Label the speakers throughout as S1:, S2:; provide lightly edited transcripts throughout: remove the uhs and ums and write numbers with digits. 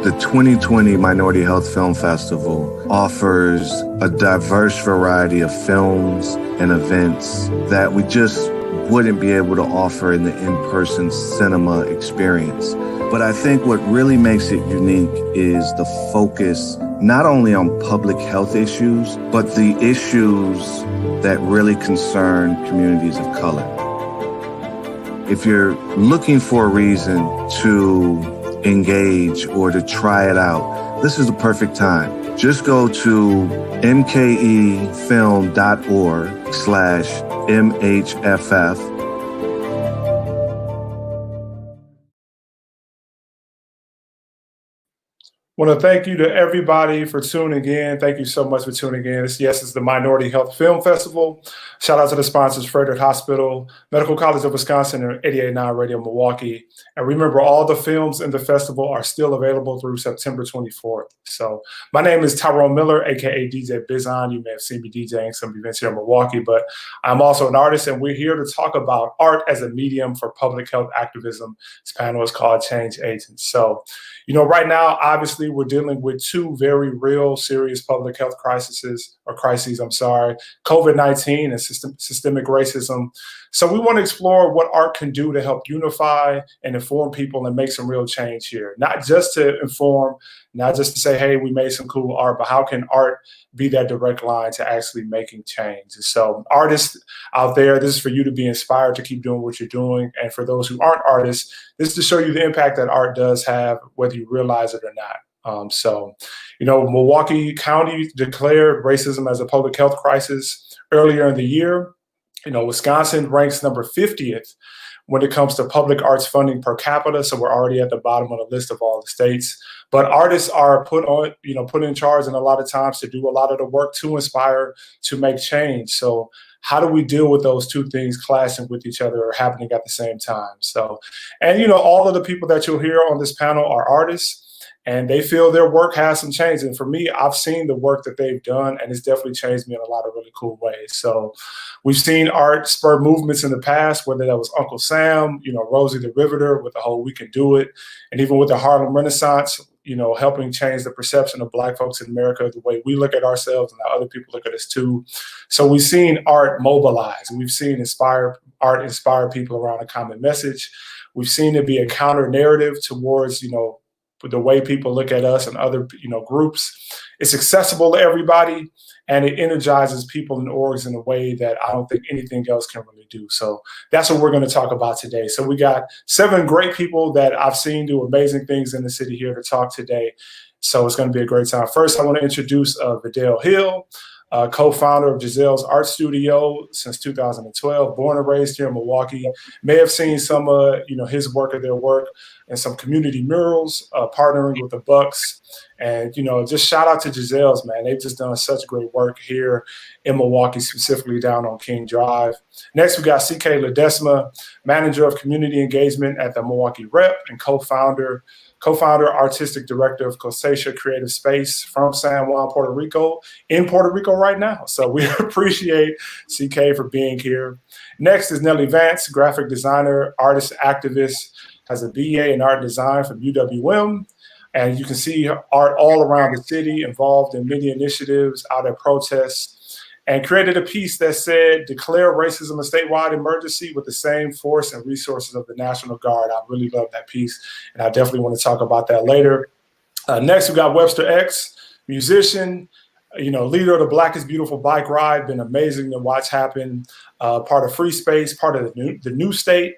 S1: The 2020 Minority Health Film Festival offers a diverse variety of films and events that we just wouldn't be able to offer in the in-person cinema experience. But I think what really makes it unique is the focus not only on public health issues, but the issues that really concern communities of color. If you're looking for a reason to engage or to try it out, this is the perfect time. Just go to mkefilm.org/MHFF.
S2: I want to thank you to everybody for tuning in. Thank you so much for tuning in. It's the Minority Health Film Festival. Shout out to the sponsors, Frederick Hospital, Medical College of Wisconsin, and 88.9 Radio Milwaukee. And remember, all the films in the festival are still available through September 24th. So my name is Tyrone Miller, aka DJ Bizon. You may have seen me DJing some events here in Milwaukee, but I'm also an artist, and we're here to talk about art as a medium for public health activism. This panel is called Change Agents. So, right now, obviously, we're dealing with two very real, serious public health crises, COVID-19 and systemic racism. So we want to explore what art can do to help unify and inform people and make some real change here. Not just to inform, not just to say, hey, we made some cool art, but how can art be that direct line to actually making change? And so artists out there, this is for you to be inspired to keep doing what you're doing. And for those who aren't artists, this is to show you the impact that art does have, whether you realize it or not. Milwaukee County declared racism as a public health crisis earlier in the year. Wisconsin ranks number 50th when it comes to public arts funding per capita. So we're already at the bottom of the list of all the states. But artists are put in charge, and a lot of times to do a lot of the work to inspire, to make change. So how do we deal with those two things clashing with each other or happening at the same time? So, and all of the people that you'll hear on this panel are artists, and they feel their work has some change. And for me, I've seen the work that they've done, and it's definitely changed me in a lot of really cool ways. So we've seen art spur movements in the past, whether that was Uncle Sam, Rosie the Riveter with the whole We Can Do It, and even with the Harlem Renaissance, helping change the perception of Black folks in America, the way we look at ourselves and how other people look at us too. So we've seen art mobilize. We've seen art inspire people around a common message. We've seen it be a counter narrative towards, the way people look at us and other, groups. It's accessible to everybody, and it energizes people and orgs in a way that I don't think anything else can really do. So that's what we're going to talk about today. So we got 7 great people that I've seen do amazing things in the city here to talk today. So it's going to be a great time. First, I want to introduce Vidal Hill, co-founder of Giselle's Art Studio since 2012, born and raised here in Milwaukee. May have seen some his work or their work and some community murals, partnering with the Bucks. And, just shout out to Giselle's, man. They've just done such great work here in Milwaukee, specifically down on King Drive. Next, we got CK Ledesma, manager of community engagement at the Milwaukee Rep and co-founder, artistic director of Cosecha Creative Space from San Juan, Puerto Rico, in Puerto Rico right now. So we appreciate CK for being here. Next is Nellie Vance, graphic designer, artist, activist, has a BA in art design from UWM. And you can see art all around the city, involved in many initiatives, out at protests, and created a piece that said, declare racism a statewide emergency with the same force and resources of the National Guard. I really love that piece, and I definitely want to talk about that later. Next, we got Webster X, musician, leader of the Black is Beautiful bike ride. Been amazing to watch happen. Part of Free Space, part of the New State.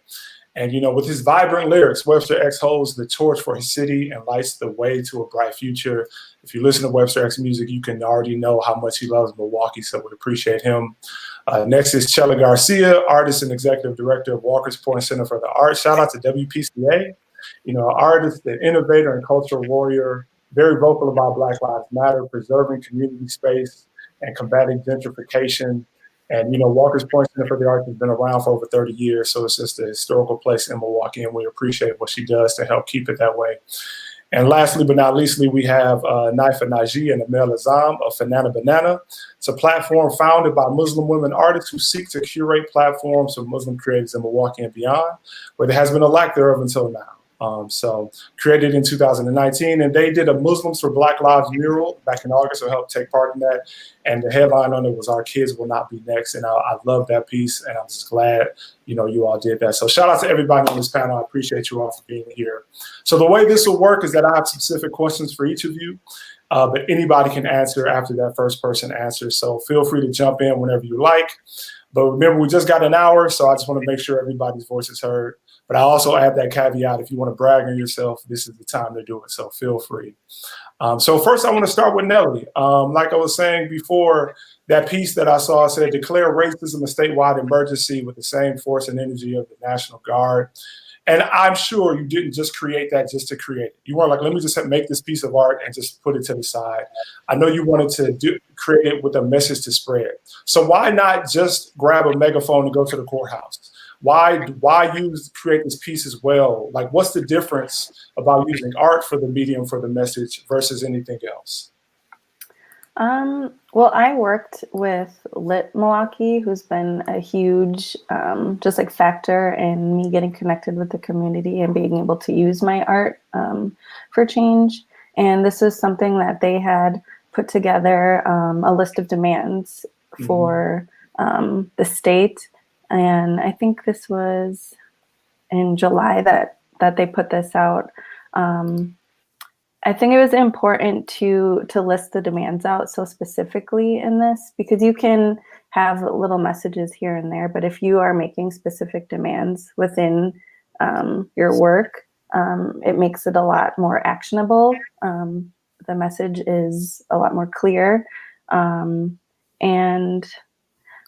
S2: And, with his vibrant lyrics, Webster X holds the torch for his city and lights the way to a bright future. If you listen to Webster X music, you can already know how much he loves Milwaukee, so we appreciate him. Next is Chela Garcia, artist and executive director of Walker's Point Center for the Arts. Shout out to WPCA, artist, an innovator and cultural warrior, very vocal about Black Lives Matter, preserving community space and combating gentrification. And, Walker's Point Center for the Arts has been around for over 30 years, so it's just a historical place in Milwaukee, and we appreciate what she does to help keep it that way. And lastly, but not leastly, we have Naifa Naji and Amel Azam of Fanana Banana. It's a platform founded by Muslim women artists who seek to curate platforms for Muslim creators in Milwaukee and beyond, where there has been a lack thereof until now. So created in 2019, and they did a Muslims for Black Lives mural back in August, so I helped take part in that. And the headline on it was "Our Kids Will Not Be Next," and I love that piece, and I'm just glad you all did that. So shout out to everybody on this panel. I appreciate you all for being here. So the way this will work is that I have specific questions for each of you, but anybody can answer after that first person answers. So feel free to jump in whenever you like. But remember, we just got an hour, so I just want to make sure everybody's voice is heard. But I also add that caveat, if you want to brag on yourself, this is the time to do it, so feel free. So first, I want to start with Nelly. Like I was saying before, that piece that I saw said, declare racism a statewide emergency with the same force and energy of the National Guard. And I'm sure you didn't just create that just to create it. You weren't like, let me just make this piece of art and just put it to the side. I know you wanted to create it with a message to spread. So why not just grab a megaphone and go to the courthouse? Why create this piece as well? Like, what's the difference about using art for the medium for the message versus anything else?
S3: Well, I worked with Lit Milwaukee, who's been a huge just like factor in me getting connected with the community and being able to use my art for change. And this was something that they had put together, a list of demands for the state. And I think this was in July that they put this out. I think it was important to list the demands out so specifically in this, because you can have little messages here and there, but if you are making specific demands within your work, it makes it a lot more actionable. The message is a lot more clear. And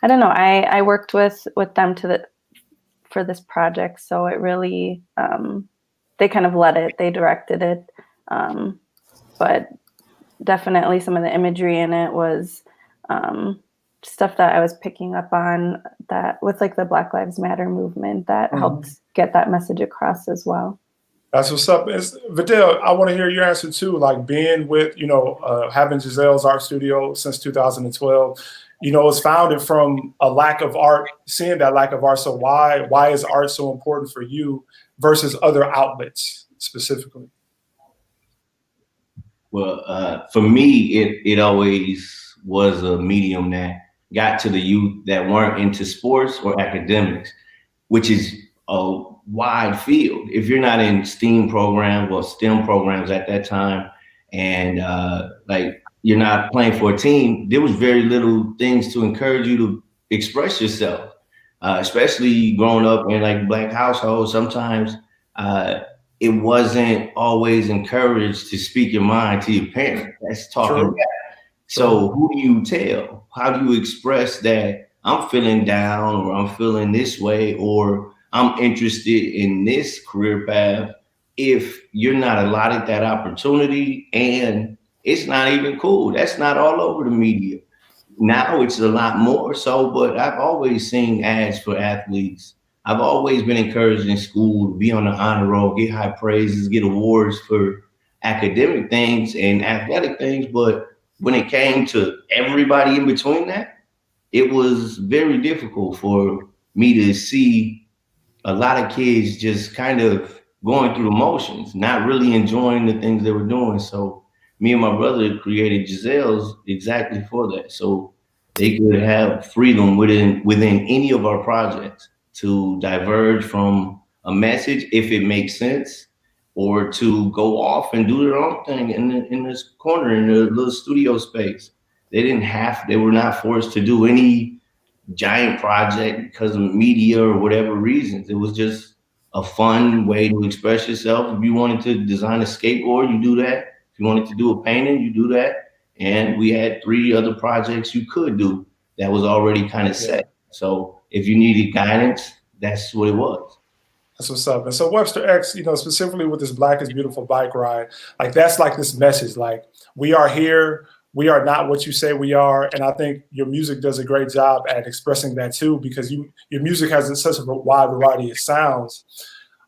S3: I don't know, I worked with them for this project, so it really, they kind of led it, they directed it. But definitely some of the imagery in it was stuff that I was picking up on that with like the Black Lives Matter movement that helped get that message across as well.
S2: That's what's up. Vidal, I want to hear your answer too, like being with, having Giselle's art studio since 2012, it's founded from a lack of art, seeing that lack of art. So why is art so important for you versus other outlets specifically?
S4: Well, for me, it always was a medium that got to the youth that weren't into sports or academics, which is a wide field. If you're not in STEAM programs or STEM programs at that time, and like you're not playing for a team, there was very little things to encourage you to express yourself, especially growing up in like Black households. Sometimes it wasn't always encouraged to speak your mind to your parent. That's talking back. So who do you tell? How do you express that I'm feeling down, or I'm feeling this way, or I'm interested in this career path, if you're not allotted that opportunity and it's not even cool? That's not all over the media. Now it's a lot more so, but I've always seen ads for athletes. I've always been encouraged in school to be on the honor roll, get high praises, get awards for academic things and athletic things. But when it came to everybody in between that, it was very difficult for me to see a lot of kids just kind of going through the motions, not really enjoying the things they were doing. So me and my brother created Giselle's exactly for that. So they could have freedom within any of our projects to diverge from a message if it makes sense, or to go off and do their own thing in this corner, in the little studio space. They were not forced to do any giant project because of media or whatever reasons. It was just a fun way to express yourself. If you wanted to design a skateboard, you do that. If you wanted to do a painting, you do that. And we had 3 other projects you could do that was already kind of set. So if you needed guidance, that's what it was.
S2: That's what's up. And so Webster X, specifically with this Black is Beautiful bike ride, like that's like this message, like we are here, we are not what you say we are. And I think your music does a great job at expressing that too, because your music has such a wide variety of sounds.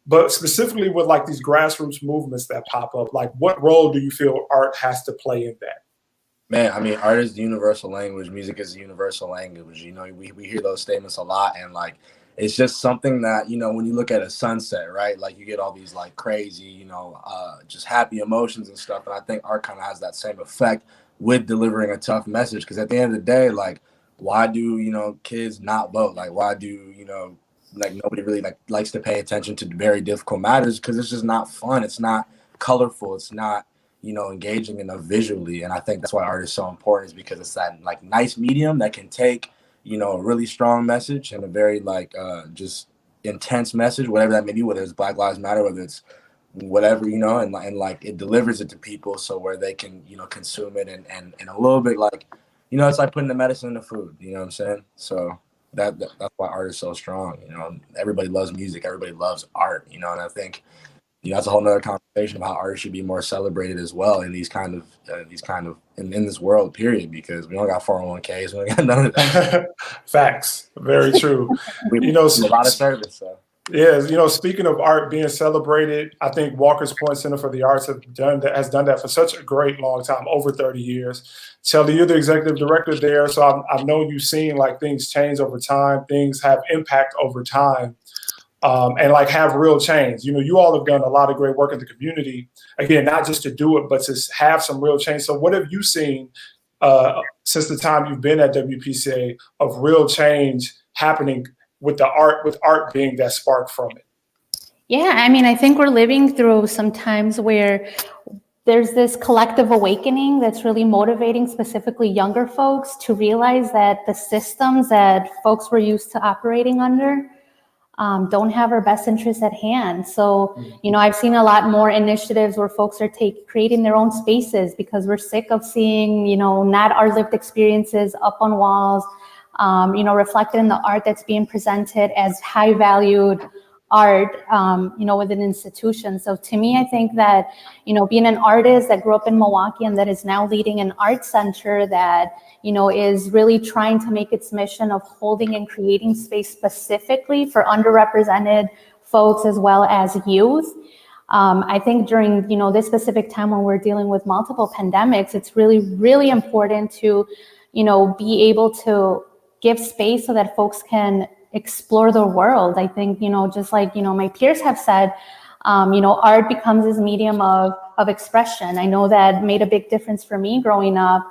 S2: But specifically with like these grassroots movements that pop up, like what role do you feel art has to play in that?
S5: Man, I mean, art is the universal language. Music is the universal language. We hear those statements a lot, and like it's just something that, you know, when you look at a sunset, right, like you get all these like crazy, you know, just happy emotions and stuff. And I think art kind of has that same effect with delivering a tough message, because at the end of the day, like, why do, you know, kids not vote? Like, why do, you know, like nobody really like likes to pay attention to very difficult matters? Because it's just not fun. It's not colorful. It's not, you know, engaging enough visually. And I think that's why art is so important, is because it's that like nice medium that can take, you know, a really strong message and a very like just intense message, whatever that may be, whether it's Black Lives Matter, whether it's whatever, you know, and like it delivers it to people so where they can, you know, consume it and a little bit like, you know, it's like putting the medicine in the food, you know what I'm saying? So that's why art is so strong. You know, everybody loves music, everybody loves art, you know, and I think, you know, that's a whole nother conversation about how art should be more celebrated as well in these kind of in this world, period, because we don't got 401ks, we don't got none of that.
S2: Facts. Very true.
S5: We
S2: You know,
S5: do a lot of service, so.
S2: yeah, you know, speaking of art being celebrated, I think Walker's Point Center for the Arts has done that for such a great long time, over 30 years. Shelly, you're the executive director there, so I know you've seen like things change over time, things have impact over time, and like have real change. You know, you all have done a lot of great work in the community. Again, not just to do it, but to have some real change. So, what have you seen since the time you've been at WPCA of real change happening with art being that spark from it?
S6: Yeah, I mean, I think we're living through some times where there's this collective awakening that's really motivating specifically younger folks to realize that the systems that folks were used to operating under don't have our best interests at hand. So, you know, I've seen a lot more initiatives where folks are creating their own spaces because we're sick of seeing, you know, not our lived experiences up on walls, you know, reflected in the art that's being presented as high valued art, you know, within institutions. So to me, I think that, you know, being an artist that grew up in Milwaukee and that is now leading an art center that, you know, is really trying to make its mission of holding and creating space specifically for underrepresented folks as well as youth. I think during, you know, this specific time when we're dealing with multiple pandemics, it's really, really important to, you know, be able to give space so that folks can explore the world. I think, you know, just like, you know, my peers have said, you know, art becomes this medium of expression. I know that made a big difference for me growing up.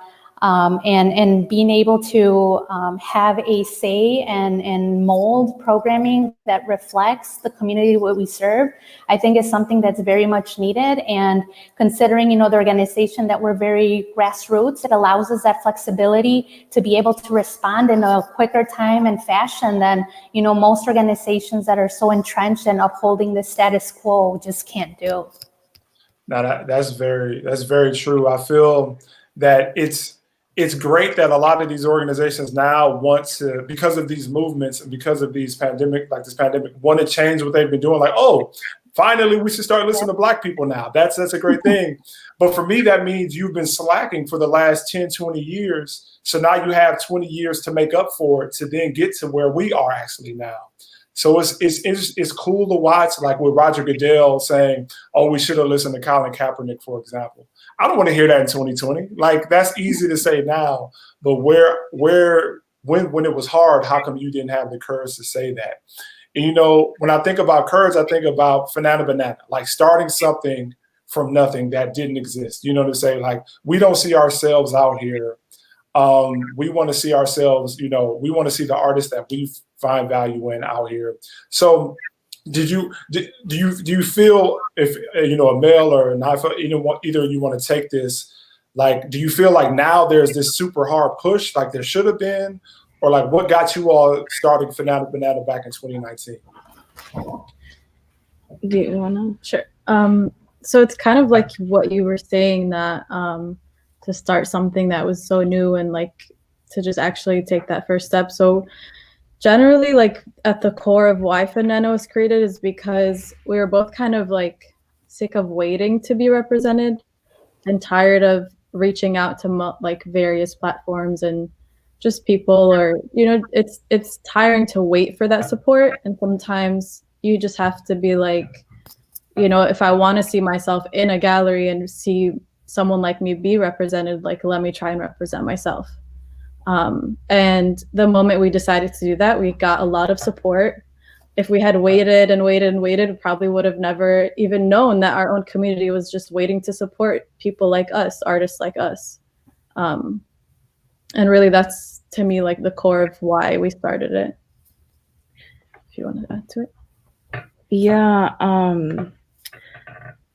S6: And being able to have a say and mold programming that reflects the community that we serve, I think is something that's very much needed. And considering, you know, the organization that we're very grassroots, it allows us that flexibility to be able to respond in a quicker time and fashion than, you know, most organizations that are so entrenched in upholding the status quo just can't do.
S2: Now that's very true. I feel that it's great that a lot of these organizations now want to, because of these movements and because of these pandemic, want to change what they've been doing. Like, oh, finally, we should start listening to Black people now. That's a great thing. But for me, that means you've been slacking for the last 10, 20 years. So now you have 20 years to make up for it to then get to where we are actually now. So it's cool to watch, like with Roger Goodell saying, oh, we should have listened to Colin Kaepernick, for example. I don't want to hear that in 2020. Like, that's easy to say now, but when it was hard, how come you didn't have the courage to say that? And, you know, when I think about courage, I think about Fanana Banana, like starting something from nothing that didn't exist. You know, to say, like, we don't see ourselves out here. We want to see ourselves, you know, we want to see the artists that we find value in out here. So do you feel, if, you know, a male or an either you want to take this, like, do you feel like now there's this super hard push like there should have been, or like what got you all starting Fanana Banana back in 2019?
S7: Do you want to? Sure. So it's kind of like what you were saying, that to start something that was so new and like to just actually take that first step. So generally, like at the core of why Fanana was created is because we were both kind of like sick of waiting to be represented and tired of reaching out to like various platforms and just people, or, you know, it's tiring to wait for that support. And sometimes you just have to be like, you know, if I want to see myself in a gallery and see someone like me be represented, like, let me try and represent myself. And the moment we decided to do that, we got a lot of support. if we had waited and waited and waited, we probably would have never even known that our own community was just waiting to support people like us, artists like us. And really that's, to me, like the core of why we started it. If you want to add to it.
S8: Yeah.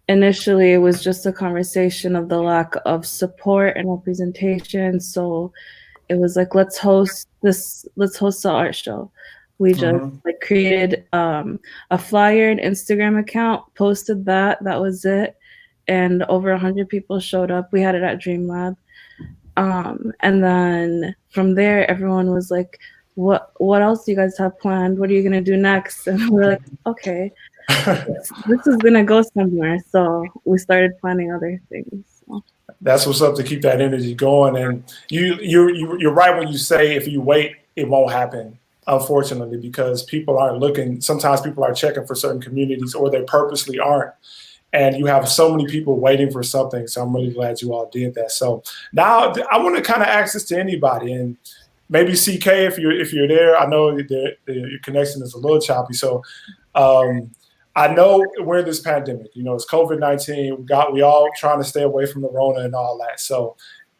S8: Initially, it was just a conversation of the lack of support and representation. So it was like, let's host the art show. We just like created a flyer, an Instagram account, posted that was it. And over 100 people showed up. We had it at Dream Lab. And then from there, everyone was like, what else do you guys have planned? What are you gonna do next? And we're like, okay, this is gonna go somewhere. So we started planning other things. So.
S2: That's what's up, to keep that energy going. And you're right when you say if you wait, it won't happen, unfortunately, because people aren't looking. Sometimes people are checking for certain communities, or they purposely aren't. And you have so many people waiting for something. So I'm really glad you all did that. So now I want to kind of ask this to anybody, and maybe CK, if you're there. I know that your connection is a little choppy. So I know we're in this pandemic. You know, it's COVID-19. We all trying to stay away from the Rona and all that. So,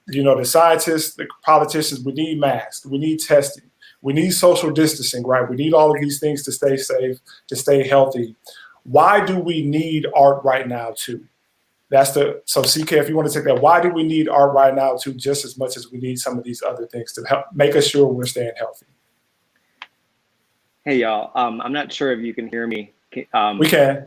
S2: you know, the scientists, the politicians, we need masks. We need testing. We need social distancing, right? We need all of these things to stay safe, to stay healthy. Why do we need art right now too? So CK, if you want to take that, why do we need art right now too, just as much as we need some of these other things to help make us sure we're staying healthy?
S9: Hey y'all, I'm not sure if you can hear me.
S2: We can.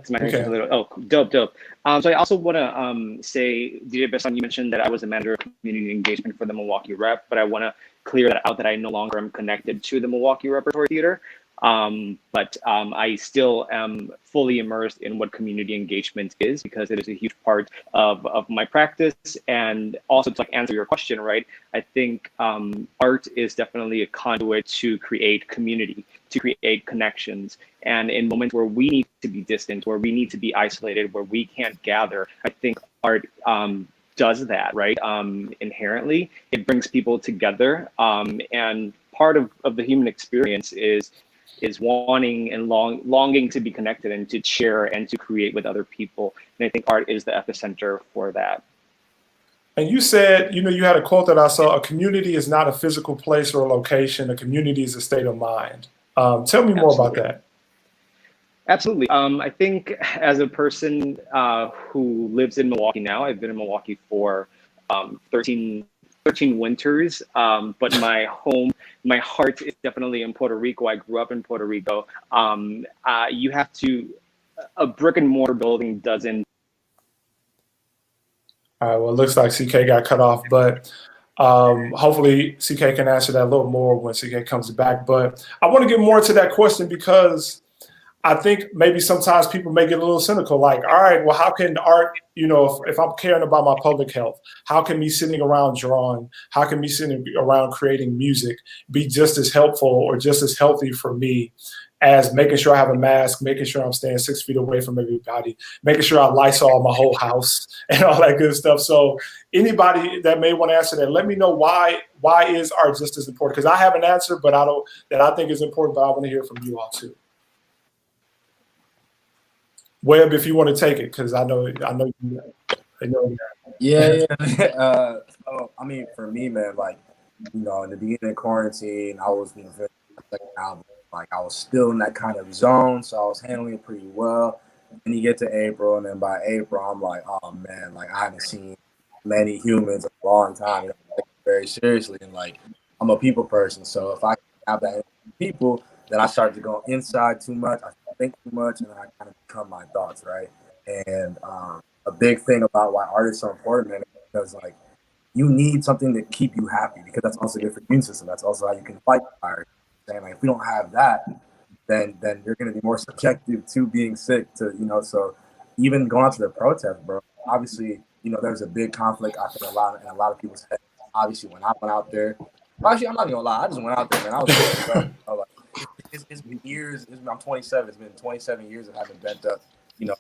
S9: Dope. So I also want to say, DJ Besson, you mentioned that I was a manager of community engagement for the Milwaukee Rep, but I want to clear that out, that I no longer am connected to the Milwaukee Repertory Theater. But I still am fully immersed in what community engagement is, because it is a huge part of my practice. And also to answer your question, right, I think art is definitely a conduit to create community, to create connections. And in moments where we need to be distant, where we need to be isolated, where we can't gather, I think art does that, right? Inherently, it brings people together. And part of the human experience is wanting and longing to be connected and to share and to create with other people. And I think art is the epicenter for that.
S2: And you said, you know, you had a quote that I saw: a community is not a physical place or a location. A community is a state of mind. Tell me more about that.
S9: Absolutely. I think as a person who lives in Milwaukee now, I've been in Milwaukee for 13 winters, but my heart is definitely in Puerto Rico. I grew up in Puerto Rico. You have to, a brick and mortar building doesn't.
S2: All right, well, it looks like CK got cut off, but hopefully CK can answer that a little more when CK comes back. But I want to get more to that question, because I think maybe sometimes people may get a little cynical, like, all right, well, how can art, you know, if I'm caring about my public health, how can me sitting around drawing, how can me sitting around creating music be just as helpful or just as healthy for me as making sure I have a mask, making sure I'm staying 6 feet away from everybody, making sure I Lysol my whole house and all that good stuff. So anybody that may want to answer that, let me know why is art just as important? Because I have an answer, but I think is important, but I want to hear from you all too. Webb, if you want to take it, because I know.
S5: Yeah. So, I mean, for me, man, like, you know, in the beginning of quarantine, I was doing the second album. Like, I was still in that kind of zone, so I was handling it pretty well. And you get to April, and then by April, I'm like, oh man, like, I haven't seen many humans in a long time. You know, I take it very seriously, and like, I'm a people person, so if I have that people, then I start to go inside too much. I think too much, and then I kind of become my thoughts, right? And a big thing about why art is so important, man, is because like, you need something to keep you happy, because that's also good for your immune system. That's also how you can fight fire. And like, if we don't have that, then you're going to be more subjective to being sick. To, you know, so even going out to the protest, bro. Obviously, you know, there's a big conflict. I think in a lot of people's heads. Obviously, when I went out there, actually, I'm not even gonna lie. I just went out there, man. I was like, it's been years. I'm 27. It's been 27 years of having bent up, you know,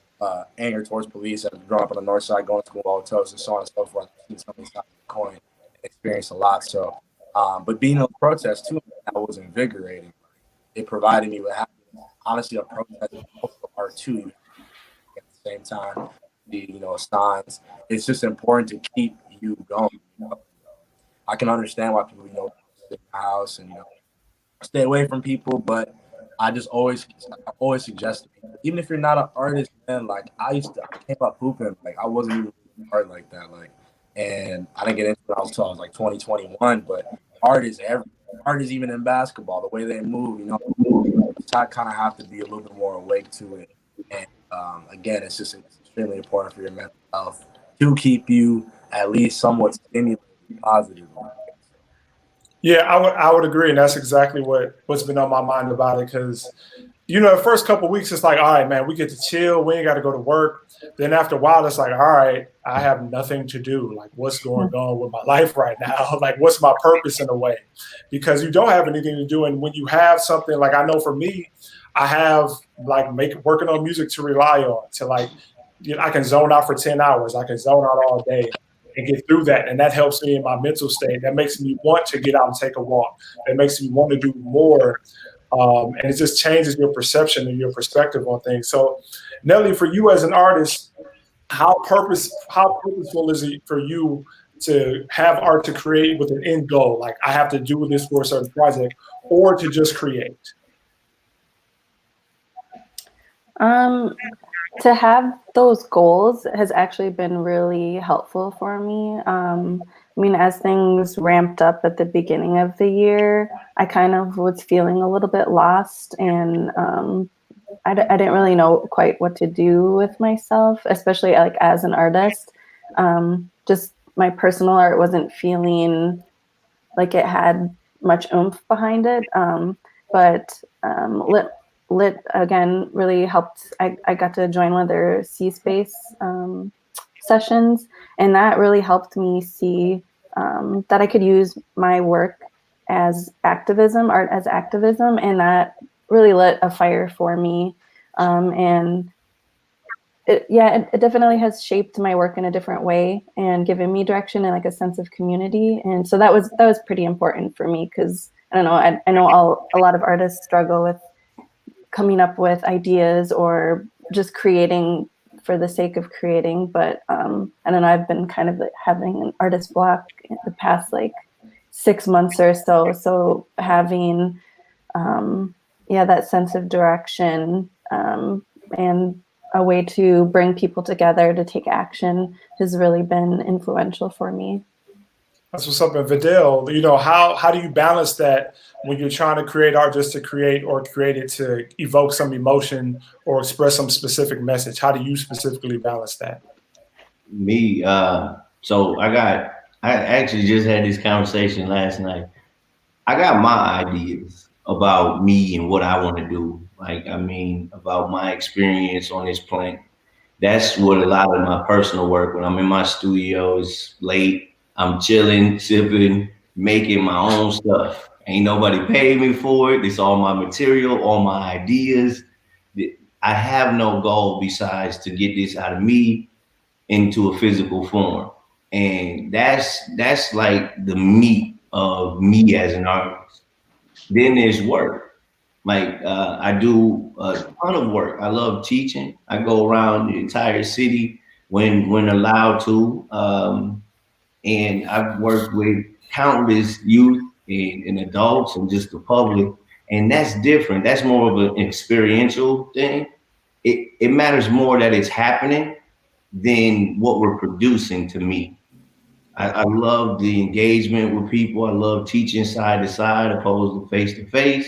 S5: anger towards police. I've grown up on the north side, going to school all toast, and so on and so forth. I've seen so many sides of the coin, and experienced a lot. So, but being in a protest too, that was invigorating. It provided me with happiness. honestly, a protest is also art too. At the same time, signs. It's just important to keep you going. I can understand why people, sit in the house and stay away from people, but I always suggest to people, even if you're not an artist, man, like I came up hooping, like I wasn't even art like that, like, and I didn't get into it until I was like 2021. But art is everything. Art is even in basketball, the way they move, I kind of have to be a little bit more awake to it. And again, it's extremely important for your mental health to keep you at least somewhat stimulated, positive.
S2: Yeah, I would agree, and that's exactly what's been on my mind about it. Because the first couple of weeks, it's like, all right, man, we get to chill. We ain't got to go to work. Then after a while, it's like, all right, I have nothing to do. Like, what's going on with my life right now? Like, what's my purpose in a way? Because you don't have anything to do. And when you have something, like I know for me, I have like working on music to rely on, to like, I can zone out for 10 hours. I can zone out all day and get through that. And that helps me in my mental state. That makes me want to get out and take a walk. That makes me want to do more. And it just changes your perception and your perspective on things. So, Nelly, for you as an artist, how purposeful is it for you to have art to create with an end goal? Like, I have to do this for a certain project, or to just create?
S3: To have those goals has actually been really helpful for me. I mean, as things ramped up at the beginning of the year, I kind of was feeling a little bit lost, and I didn't really know quite what to do with myself, especially like as an artist. Just my personal art wasn't feeling like it had much oomph behind it. But Lit again really helped. I got to join one of their C-Space sessions, and that really helped me see that I could use my work as activism, art as activism, and that really lit a fire for me. And it definitely has shaped my work in a different way and given me direction and like a sense of community. And so that was pretty important for me, because I don't know, I know a lot of artists struggle with coming up with ideas or just creating for the sake of creating. But I don't know, I've been kind of like having an artist block in the past like 6 months or so. So having that sense of direction and a way to bring people together to take action has really been influential for me.
S2: That's what's up. And Vidal, how do you balance that when you're trying to create art just to create, or create it to evoke some emotion or express some specific message? How do you specifically balance that?
S4: Me, so I actually just had this conversation last night. I got my ideas about me and what I want to do. Like, I mean, about my experience on this planet. That's what a lot of my personal work, when I'm in my studio, is late. I'm chilling, sipping, making my own stuff. Ain't nobody paid me for it. It's all my material, all my ideas. I have no goal besides to get this out of me into a physical form. And that's like the meat of me as an artist. Then there's work. Like I do a ton of work. I love teaching. I go around the entire city when allowed to. And I've worked with countless youth and adults and just the public. And that's different. That's more of an experiential thing. It matters more that it's happening than what we're producing to me. I love the engagement with people. I love teaching side to side opposed to face to face.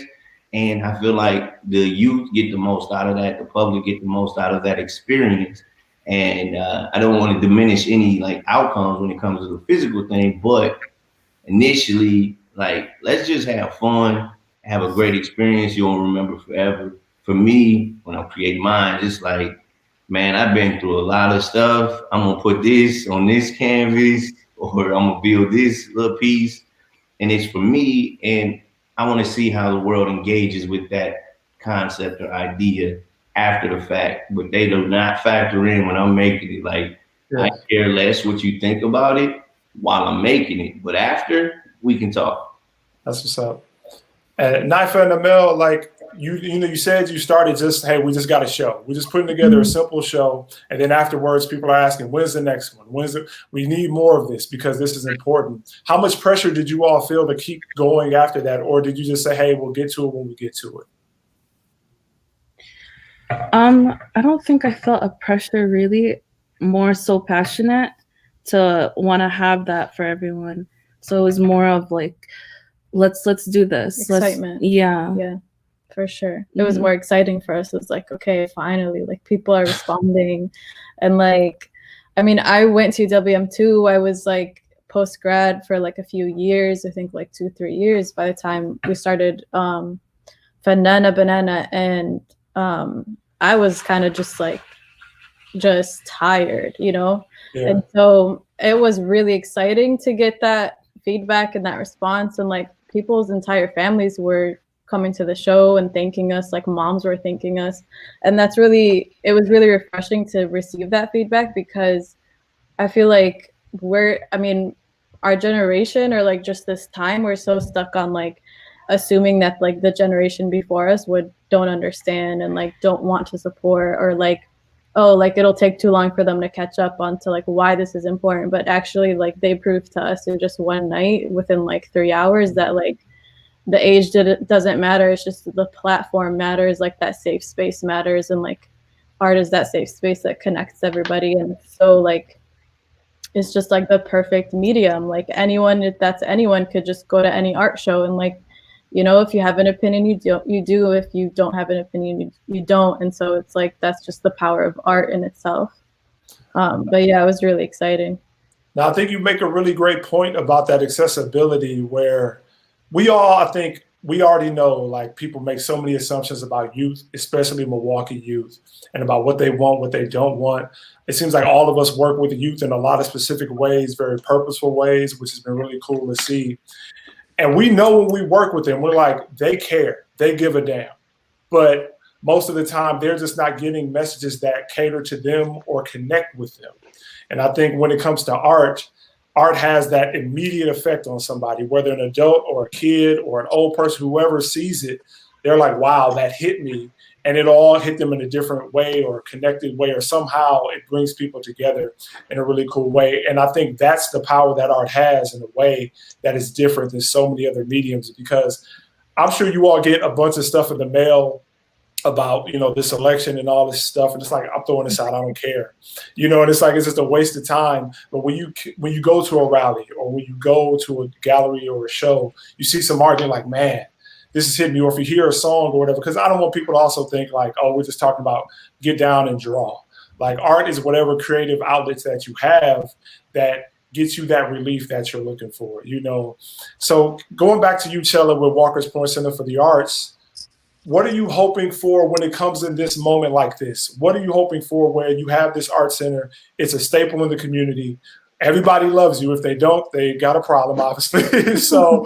S4: And I feel like the youth get the most out of that. The public get the most out of that experience. And I don't want to diminish any like outcomes when it comes to the physical thing, but initially, like, let's just have fun, have a great experience you'll remember forever. For me, when I'm creating mine, it's like, man, I've been through a lot of stuff. I'm gonna put this on this canvas, or I'm gonna build this little piece, and it's for me. And I want to see how the world engages with that concept or idea after the fact, but they do not factor in when I'm making it. Like, I care less what you think about it while I'm making it, but after, we can talk.
S2: That's what's up. And Naifa and Amel, like, you said you started just, hey, we just got a show. We're just putting together a simple show, and then afterwards, people are asking, when's the next one? We need more of this because this is important. How much pressure did you all feel to keep going after that, or did you just say, hey, we'll get to it when we get to it?
S8: I don't think I felt a pressure really, more so passionate to want to have that for everyone. So it was more of like, let's do this.
S7: Excitement.
S8: Yeah,
S7: for sure. It was more exciting for us. It was like, okay, finally, like people are responding. And like, I mean, I went to WM2. I was like post grad for like a few years, I think like 2-3 years by the time we started Banana, and I was kind of just tired, you know? Yeah. And so it was really exciting to get that feedback and that response, and like people's entire families were coming to the show and thanking us, like moms were thanking us. And it was really refreshing to receive that feedback, because I feel like our generation, or like just this time, we're so stuck on like assuming that like the generation before us don't understand and like don't want to support, or like, oh, like it'll take too long for them to catch up onto like why this is important. But actually, like they proved to us in just one night, within like 3 hours, that like the age doesn't matter. It's just the platform matters, like that safe space matters, and like art is that safe space that connects everybody. And so like it's just like the perfect medium. Like anyone could just go to any art show, and like, you know, if you have an opinion, you do. If you don't have an opinion, you don't. And so it's like, that's just the power of art in itself. But yeah, it was really exciting.
S2: Now, I think you make a really great point about that accessibility, where I think we already know, like, people make so many assumptions about youth, especially Milwaukee youth, and about what they want, what they don't want. It seems like all of us work with the youth in a lot of specific ways, very purposeful ways, which has been really cool to see. And we know when we work with them, we're like, they care, they give a damn. But most of the time, they're just not getting messages that cater to them or connect with them. And I think when it comes to art has that immediate effect on somebody, whether an adult or a kid or an old person, whoever sees it, they're like, wow, that hit me. And it all hit them in a different way, or a connected way, or somehow it brings people together in a really cool way. And I think that's the power that art has, in a way that is different than so many other mediums, because I'm sure you all get a bunch of stuff in the mail about, you know, this election and all this stuff. And it's like, I'm throwing this out, I don't care. You know, and it's like, it's just a waste of time. But when you go to a rally, or when you go to a gallery or a show, you see some art, you're like, man, this is hitting me. Or if you hear a song or whatever, because I don't want people to also think like, oh, we're just talking about get down and draw. Like, art is whatever creative outlets that you have that gets you that relief that you're looking for, you know? So going back to you, Chella, with Walker's Point Center for the Arts, what are you hoping for when it comes in this moment like this? What are you hoping for where you have this art center? It's a staple in the community. Everybody loves you. If they don't, they got a problem, obviously. So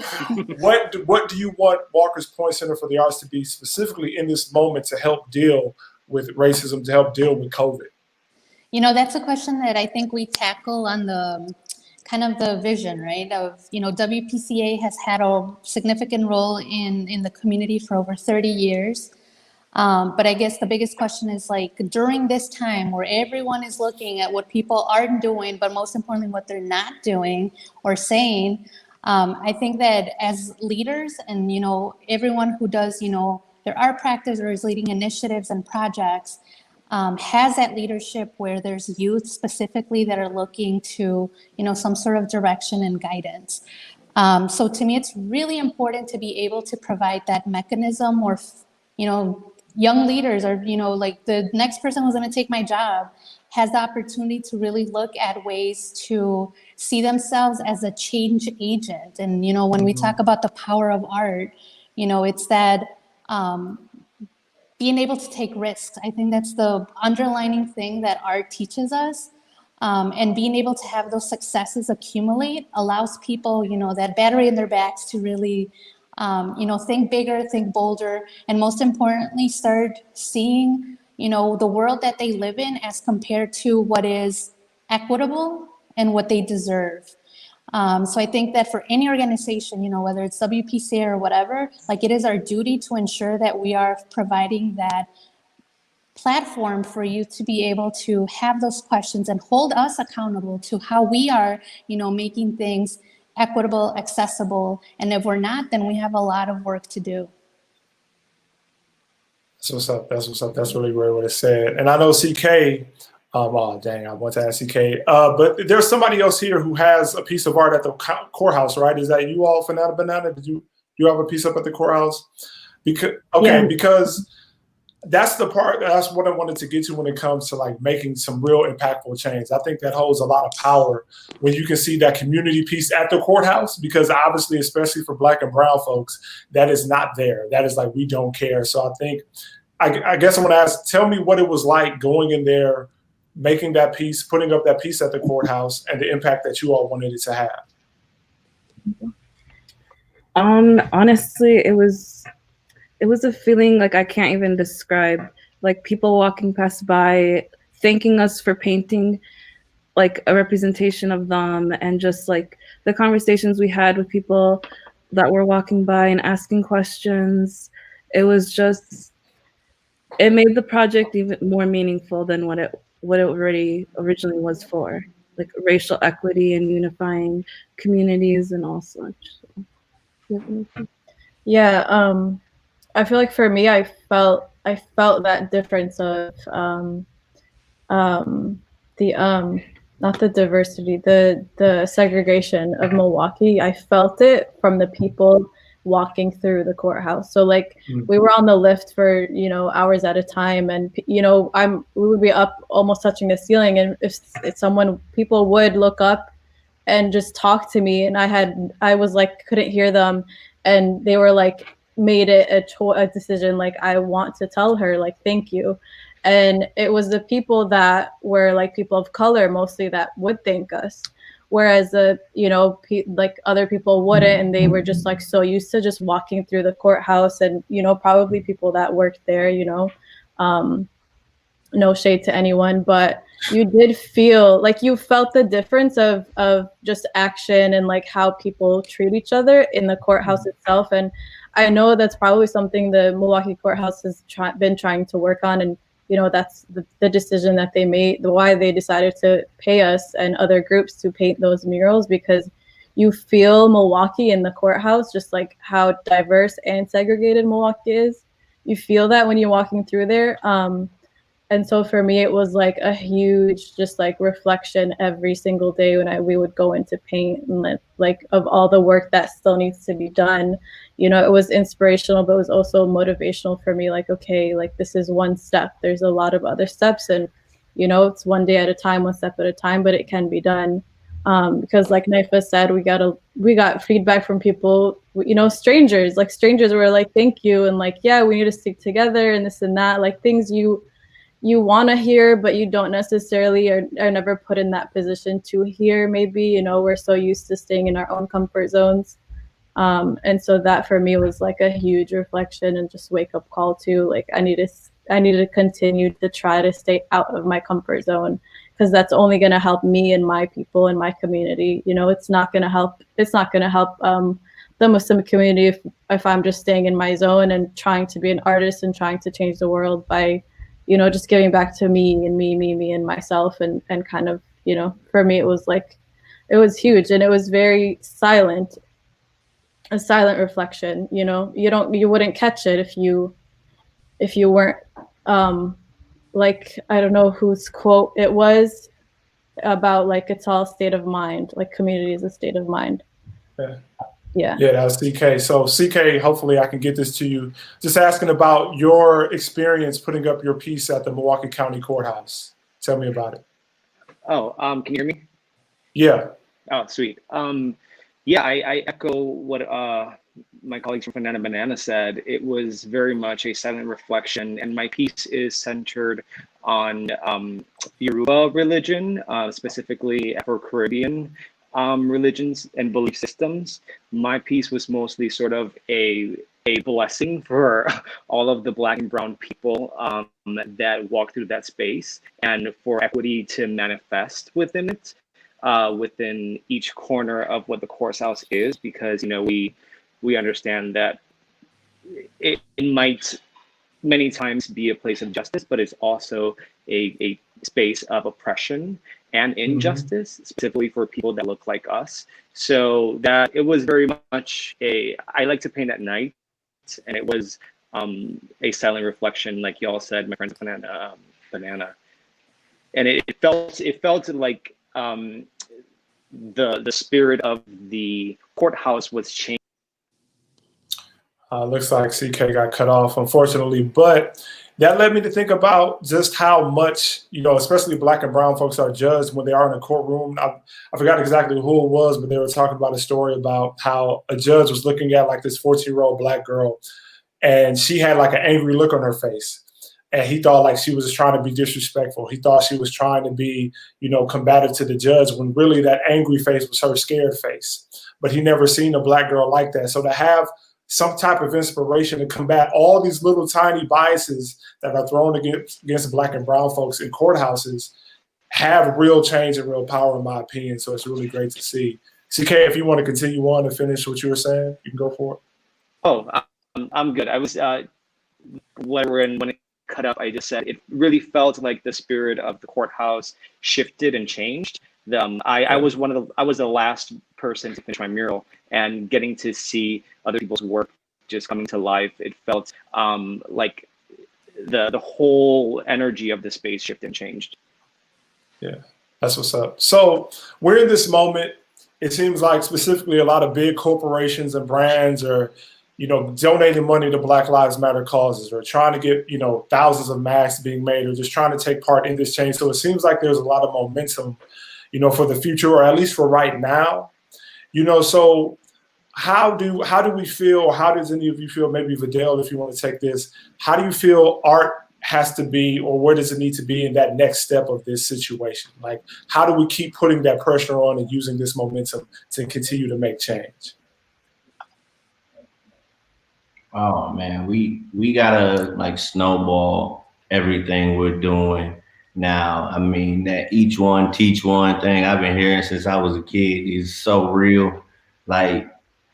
S2: what do you want Walker's Point Center for the Arts to be specifically in this moment to help deal with racism, to help deal with COVID?
S6: You know, that's a question that I think we tackle on the kind of the vision, right? Of, you know, WPCA has had a significant role in the community for over 30 years. But I guess the biggest question is, like, during this time where everyone is looking at what people aren't doing, but most importantly, what they're not doing or saying, I think that as leaders, and, you know, everyone who does, you know, their art practice or is leading initiatives and projects, has that leadership where there's youth specifically that are looking to, you know, some sort of direction and guidance. So to me, it's really important to be able to provide that mechanism, or, you know, young leaders, or, you know, like the next person who's going to take my job has the opportunity to really look at ways to see themselves as a change agent. And, you know, when we talk about the power of art, you know, it's that being able to take risks. I think that's the underlining thing that art teaches us. And being able to have those successes accumulate allows people, you know, that battery in their backs to really, you know, think bigger, think bolder, and most importantly, start seeing, you know, the world that they live in as compared to what is equitable and what they deserve. So I think that for any organization, you know, whether it's WPCA or whatever, like it is our duty to ensure that we are providing that platform for you to be able to have those questions and hold us accountable to how we are, you know, making things equitable, accessible. And if we're not, then we have a lot of work to do.
S2: That's what's up. That's what's up. That's really great what it said. And I know CK, oh dang, I want to ask CK, but there's somebody else here who has a piece of art at the courthouse, right? Is that you all, Fanata Banana? Did you have a piece up at the courthouse? Because that's the part, that's what I wanted to get to when it comes to like making some real impactful change. I think that holds a lot of power when you can see that community piece at the courthouse, because obviously, especially for Black and brown folks, that is not there. That is like, we don't care. So I think, I guess I'm gonna ask, tell me what it was like going in there, making that piece, putting up that piece at the courthouse, and the impact that you all wanted it to have.
S8: Honestly, it was a feeling like I can't even describe. Like people walking past by, thanking us for painting like a representation of them, and just like the conversations we had with people that were walking by and asking questions. It was just, it made the project even more meaningful than what it already originally was for, like racial equity and unifying communities and all such. So,
S7: yeah, I feel like for me, I felt that difference of not the diversity, the segregation of Milwaukee. I felt it from the people walking through the courthouse. So like we were on the lift for, you know, hours at a time, and you know, we would be up almost touching the ceiling, and if people would look up and just talk to me, and I was like, couldn't hear them, and they were like, made it a decision, like, I want to tell her, like, thank you. And it was the people that were like people of color mostly that would thank us, whereas you know, like other people wouldn't, and they were just like so used to just walking through the courthouse, and you know, probably people that worked there, you know, no shade to anyone, but you did feel like you felt the difference of just action and like how people treat each other in the courthouse itself. And I know that's probably something the Milwaukee courthouse has been trying to work on, and you know, that's the decision that they made, why they decided to pay us and other groups to paint those murals, because you feel Milwaukee in the courthouse, just like how diverse and segregated Milwaukee is. You feel that when you're walking through there. And so for me, it was like a huge, just like reflection every single day when we would go into paint, and like of all the work that still needs to be done. You know, it was inspirational, but it was also motivational for me. Like, okay, like this is one step. There's a lot of other steps, and you know, it's one day at a time, one step at a time, but it can be done. Because like Naifa said, we got feedback from people, you know, strangers were like, thank you, and like, yeah, we need to stick together and this and that, like things you want to hear, but you don't necessarily are never put in that position to hear. Maybe, you know, we're so used to staying in our own comfort zones. And so that for me was like a huge reflection and just wake up call to like, I need to continue to try to stay out of my comfort zone, because that's only going to help me and my people and my community. You know, it's not going to help the Muslim community if I'm just staying in my zone and trying to be an artist and trying to change the world by, you know, just giving back to me and myself, and kind of, you know, for me, it was like, it was huge, and it was very silent, a silent reflection. You know, you wouldn't catch it if you weren't, like, I don't know whose quote it was about, like, it's all state of mind, like community is a state of mind. Yeah,
S2: that was CK. So CK, hopefully I can get this to you. Just asking about your experience putting up your piece at the Milwaukee County Courthouse. Tell me about it.
S9: Oh, can you hear me?
S2: Yeah.
S9: Oh, sweet. Yeah, I echo what my colleagues from Banana said. It was very much a silent reflection, and my piece is centered on Yoruba religion, specifically Afro-Caribbean religions and belief systems. My piece was mostly sort of a blessing for all of the Black and brown people that walk through that space, and for equity to manifest within it. within each corner of what the courthouse is, because we understand that it might many times be a place of justice, but it's also a space of oppression and injustice, specifically for people that look like us. So that it was very much I like to paint at night, and it was a silent reflection, like y'all said, my friend's banana. And it felt like the spirit of the courthouse was changed.
S2: Looks like CK got cut off, unfortunately, but that led me to think about just how much, especially Black and brown folks are judged when they are in a courtroom. I forgot exactly who it was, but they were talking about a story about how a judge was looking at like this 14-year-old Black girl, and she had like an angry look on her face. And he thought like she was just trying to be disrespectful. He thought she was trying to be, combative to the judge, when really that angry face was her scared face. But he never seen a Black girl like that. So to have some type of inspiration to combat all these little tiny biases that are thrown against Black and brown folks in courthouses have real change and real power, in my opinion. So it's really great to see. CK, if you want to continue on and finish what you were saying, you can go for it.
S9: Oh, I'm good. I was when it cut up, I just said it really felt like the spirit of the courthouse shifted and changed. I was the last person to finish my mural, and getting to see other people's work just coming to life, it felt like the whole energy of the space shifted and changed.
S2: Yeah, that's what's up. So we're in this moment. It seems like specifically a lot of big corporations and brands are, donating money to Black Lives Matter causes, or trying to get, thousands of masks being made, or just trying to take part in this change. So it seems like there's a lot of momentum, for the future, or at least for right now. So how do we feel? How does any of you feel? Maybe Vidal, if you want to take this, how do you feel art has to be, or where does it need to be in that next step of this situation? Like, how do we keep putting that pressure on and using this momentum to continue to make change?
S4: Oh man, we gotta like snowball everything we're doing now. I mean, that each one teach one thing I've been hearing since I was a kid is so real. Like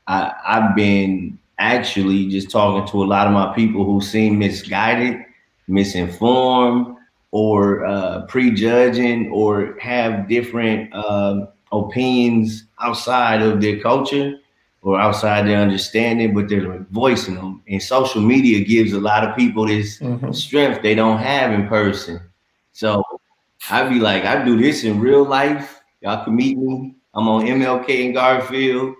S4: I've been actually just talking to a lot of my people who seem misguided, misinformed, or prejudging, or have different opinions outside of their culture or outside their understanding, but they're like voicing them. And social media gives a lot of people this strength they don't have in person. So I'd be like, I do this in real life. Y'all can meet me. I'm on MLK and Garfield.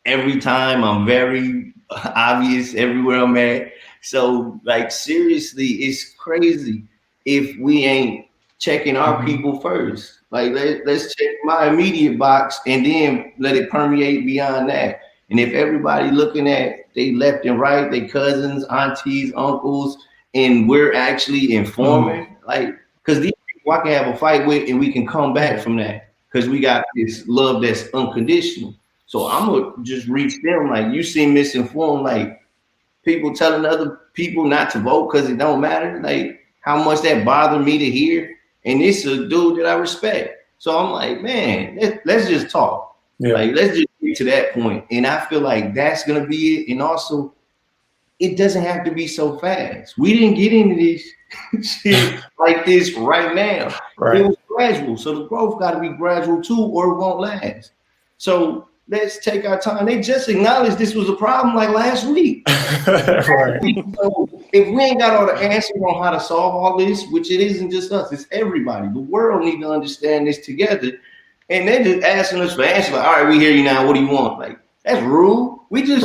S4: Every time I'm very obvious everywhere I'm at. So like, seriously, it's crazy if we ain't checking our people first. Like, let's check my immediate box and then let it permeate beyond that. And if everybody looking at they left and right, they cousins, aunties, uncles, and we're actually informing, like, because these people I can have a fight with and we can come back from that because we got this love that's unconditional. So I'm gonna just reach them, like, you seem misinformed, like people telling other people not to vote because it don't matter, like how much that bothered me to hear. And it's a dude that I respect. So I'm like, man, let's just talk. Yeah. Like, let's just get to that point. And I feel like that's going to be it. And also, it doesn't have to be so fast. We didn't get into this shit like this right now. Right. It was gradual. So the growth got to be gradual too, or it won't last. So let's take our time. They just acknowledged this was a problem like last week. Right. So if we ain't got all the answers on how to solve all this, which it isn't just us, it's everybody. The world need to understand this together. And they're just asking us for answers. Like, all right, we hear you now. What do you want? Like, that's rude. We just,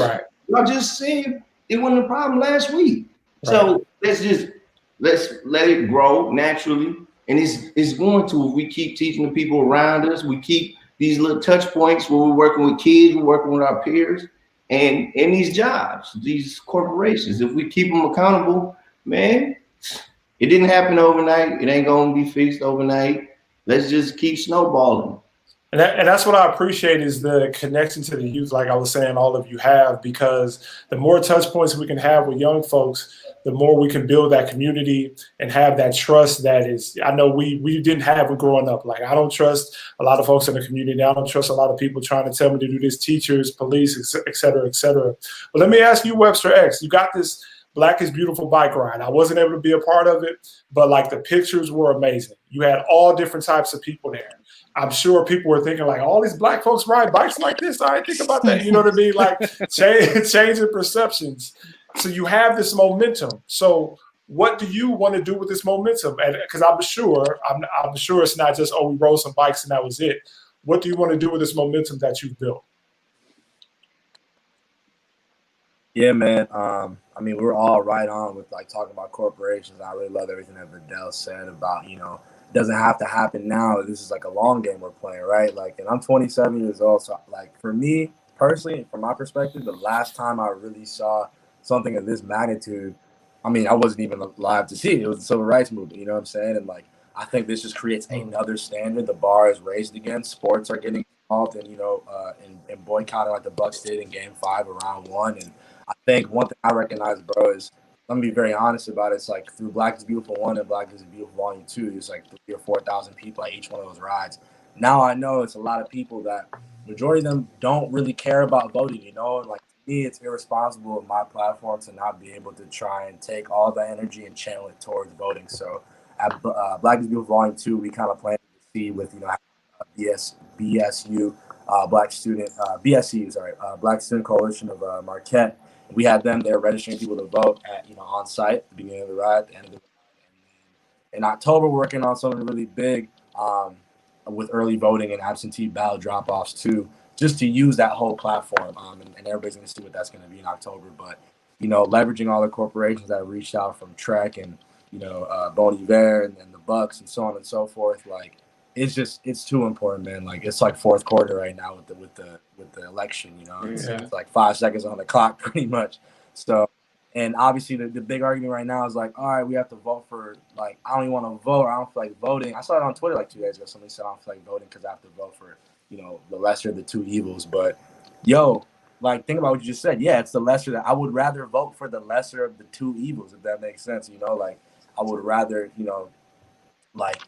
S4: y'all just said it wasn't a problem last week. Right. So let's let it grow naturally. And it's going to, if we keep teaching the people around us, we keep these little touch points where we're working with kids, we're working with our peers, and in these jobs, these corporations. If we keep them accountable, man, it didn't happen overnight. It ain't gonna be fixed overnight. Let's just keep snowballing.
S2: And that's what I appreciate is the connection to the youth, like I was saying, all of you have, because the more touch points we can have with young folks, the more we can build that community and have that trust that is, I know we didn't have when growing up. Like, I don't trust a lot of folks in the community. I don't trust a lot of people trying to tell me to do this, teachers, police, et cetera, et cetera. But let me ask you, Webster X, you got this Black is Beautiful bike ride. I wasn't able to be a part of it, but like the pictures were amazing. You had all different types of people there. I'm sure people were thinking like, all these Black folks ride bikes like this. I didn't think about that. You know what I mean? Like changing perceptions. So you have this momentum. So what do you want to do with this momentum? And because I'm sure it's not just, oh, we rode some bikes and that was it. What do you want to do with this momentum that you've built?
S5: Yeah, man. I mean, we're all right on with like talking about corporations. I really love everything that Vidal said about, you know, it doesn't have to happen now. This is like a long game we're playing, right? Like, and I'm 27 years old. So like for me personally, from my perspective, the last time I really saw something of this magnitude, I mean, I wasn't even alive to see it. It was the civil rights movement, you know what I'm saying? And like, I think this just creates another standard. The bar is raised again. Sports are getting involved in, you know, in boycotting like the Bucks did in Game 5 of round 1. And I think one thing I recognize, bro, is, let me be very honest about it. It's like through Black is Beautiful 1 and Black is Beautiful Volume 2, there's like 3,000 or 4,000 people at each one of those rides. Now I know it's a lot of people that majority of them don't really care about voting, you know? And like, to me, it's irresponsible of my platform to not be able to try and take all the energy and channel it towards voting. So at Black is Beautiful Volume 2, we kind of planted the seed with, you know, BSU, Black Student Coalition of Marquette. We had them there registering people to vote at, you know, on site at the beginning of the ride, at the end of the ride. And then in October, we're working on something really big with early voting and absentee ballot drop-offs too, just to use that whole platform. And everybody's going to see what that's going to be in October. But, you know, leveraging all the corporations that have reached out, from Trek and, you know, Bon Iver and the Bucks and so on and so forth. Like, it's too important, man. Like, it's like fourth quarter right now with the election, you know. It's like 5 seconds on the clock pretty much. So, and obviously the big argument right now is like, all right, we have to vote for, like, I don't even want to vote. I don't feel like voting. I saw it on Twitter like 2 days ago. Somebody said I don't feel like voting because I have to vote for, you know, the lesser of the two evils. But yo, like, think about what you just said. Yeah, it's the lesser. That I would rather vote for the lesser of the two evils, if that makes sense. You know, like, I would rather, you know, like,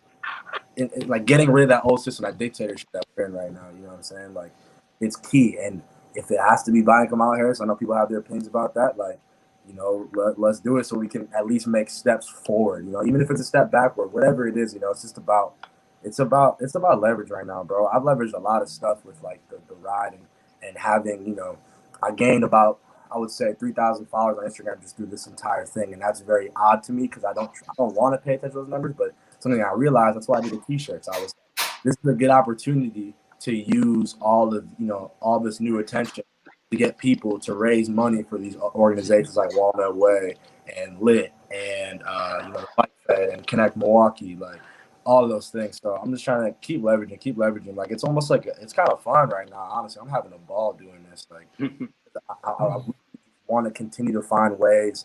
S5: like getting rid of that old system, that dictatorship that we're in right now. You know what I'm saying? Like, it's key. And if it has to be buying Kamala Harris, I know people have their opinions about that. Like, you know, let's do it so we can at least make steps forward. You know, even if it's a step backward, whatever it is. You know, it's just about leverage right now, bro. I've leveraged a lot of stuff with like the ride and having, you know, I gained about, I would say, 3,000 followers on Instagram just through this entire thing, and that's very odd to me because I don't want to pay attention to those numbers, but something I realized. That's why I did the t-shirts. I was like, this is a good opportunity to use all this new attention to get people to raise money for these organizations like Walnut Way and Lit and you know, Bike Fed and Connect Milwaukee, like all of those things. So I'm just trying to keep leveraging. Like, it's almost like it's kind of fun right now. Honestly, I'm having a ball doing this. Like, I want to continue to find ways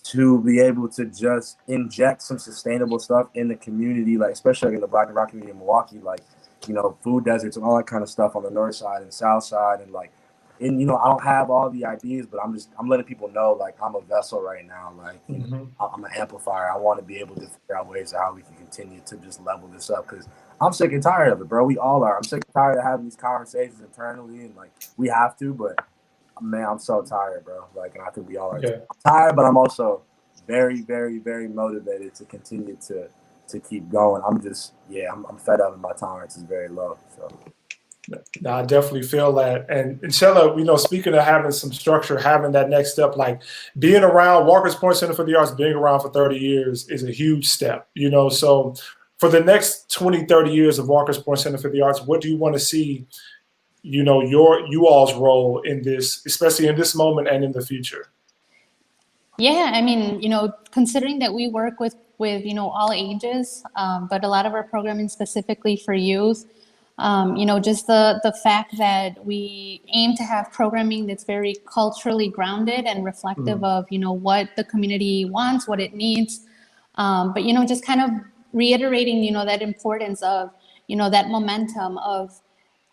S5: to be able to just inject some sustainable stuff in the community, like especially in the Black and Rock community in Milwaukee, like, you know, food deserts and all that kind of stuff on the north side and south side. And like, and you know, I don't have all the ideas, but I'm letting people know, like, I'm a vessel right now. Like, you know, I'm an amplifier. I want to be able to figure out ways of how we can continue to just level this up, because I'm sick and tired of it, bro. We all are. I'm sick and tired of having these conversations internally, and like, we have to, but man, I'm so tired, bro. Like, and I think we all are. Yeah. I'm tired, but I'm also very, very, very motivated to continue to keep going. I'm just, I'm fed up and my tolerance is very low. So.
S2: No, I definitely feel that. And Shella, you know, speaking of having some structure, having that next step, like being around Walker's Point Center for the Arts, being around for 30 years is a huge step, you know. So for the next 20, 30 years of Walker's Point Center for the Arts, what do you want to see, you know, you all's role in this, especially in this moment and in the future?
S6: Yeah, I mean, you know, considering that we work with you know, all ages, but a lot of our programming specifically for youth, you know, just the fact that we aim to have programming that's very culturally grounded and reflective of, you know, what the community wants, what it needs, but, you know, just kind of reiterating, you know, that importance of, you know, that momentum of,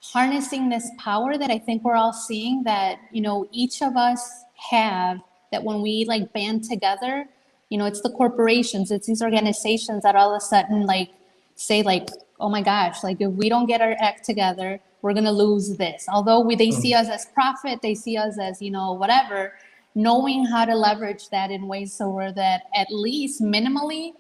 S6: harnessing this power that I think we're all seeing that, you know, each of us have, that when we like band together, you know, it's the corporations, it's these organizations that all of a sudden like say like, oh my gosh, like if we don't get our act together, we're going to lose this. Although they see us as profit, they see us as, you know, whatever, knowing how to leverage that in ways so where that at least minimally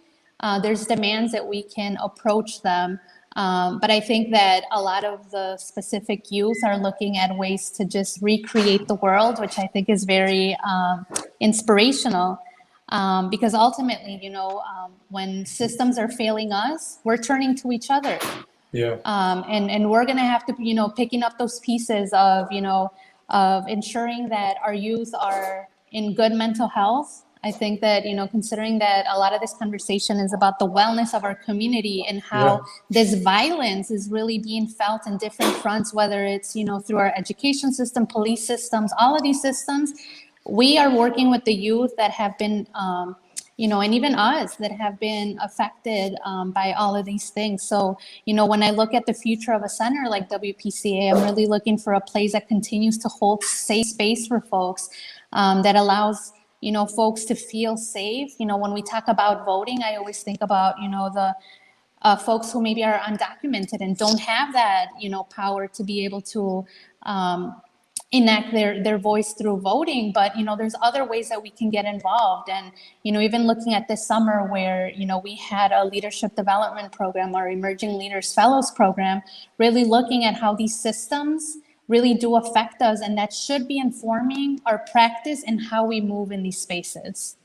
S6: there's demands that we can approach them. But I think that a lot of the specific youth are looking at ways to just recreate the world, which I think is very inspirational. Because ultimately, you know, when systems are failing us, we're turning to each other.
S2: Yeah.
S6: And we're going to have to, you know, picking up those pieces of, you know, of ensuring that our youth are in good mental health. I think that, you know, considering that a lot of this conversation is about the wellness of our community and how this violence is really being felt in different fronts, whether it's, you know, through our education system, police systems, all of these systems, we are working with the youth that have been, you know, and even us that have been affected by all of these things. So, you know, when I look at the future of a center like WPCA, I'm really looking for a place that continues to hold safe space for folks, that allows, you know, folks to feel safe. You know, when we talk about voting, I always think about, you know, the folks who maybe are undocumented and don't have that, you know, power to be able to enact their voice through voting. But, you know, there's other ways that we can get involved. And, you know, even looking at this summer where, you know, we had a leadership development program, our Emerging Leaders Fellows program, really looking at how these systems really do affect us, and that should be informing our practice and how we move in these spaces.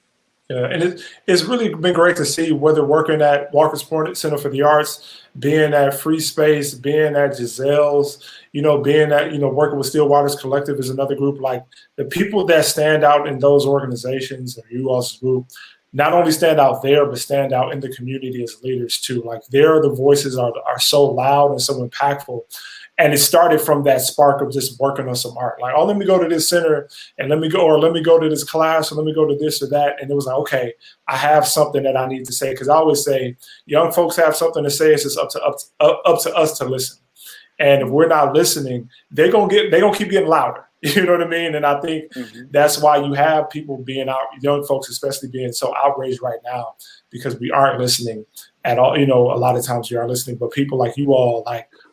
S2: Yeah, and it's really been great to see, whether working at Walker's Point Center for the Arts, being at Free Space, being at Giselle's, you know, being at, you know, working with Still Waters Collective is another group. Like the people that stand out in those organizations, or you all's group, not only stand out there, but stand out in the community as leaders too. Like the voices are so loud and so impactful. And it started from that spark of just working on some art. Like, oh, let me go to this center and let me go to this class, or let me go to this or that. And it was like, okay, I have something that I need to say. Because I always say, young folks have something to say. It's just up to us to listen. And if we're not listening, they're gonna keep getting louder. You know what I mean? And I think that's why you have people being out, young folks especially, being so outraged right now, because we aren't listening at all. You know, a lot of times we are listening, but people like you all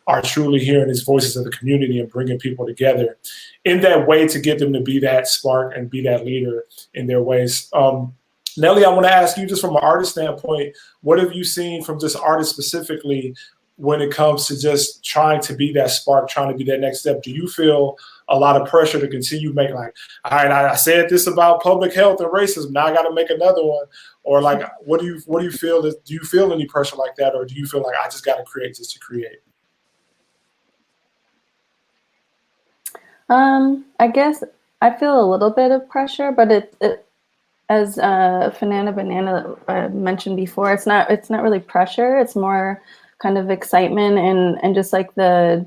S2: are truly hearing these voices of the community and bringing people together in that way to get them to be that spark and be that leader in their ways. Nelly, I want to ask you, just from an artist standpoint, what have you seen from just artists specifically when it comes to just trying to be that spark, trying to be that next step? Do you feel a lot of pressure to continue making, like, all right, I said this about public health and racism, now I got to make another one? Or like, what do you feel? Do you feel any pressure like that? Or do you feel like I just got to create just to create?
S3: I guess I feel a little bit of pressure, but it as Banana mentioned before, it's not really pressure. It's more kind of excitement and just like the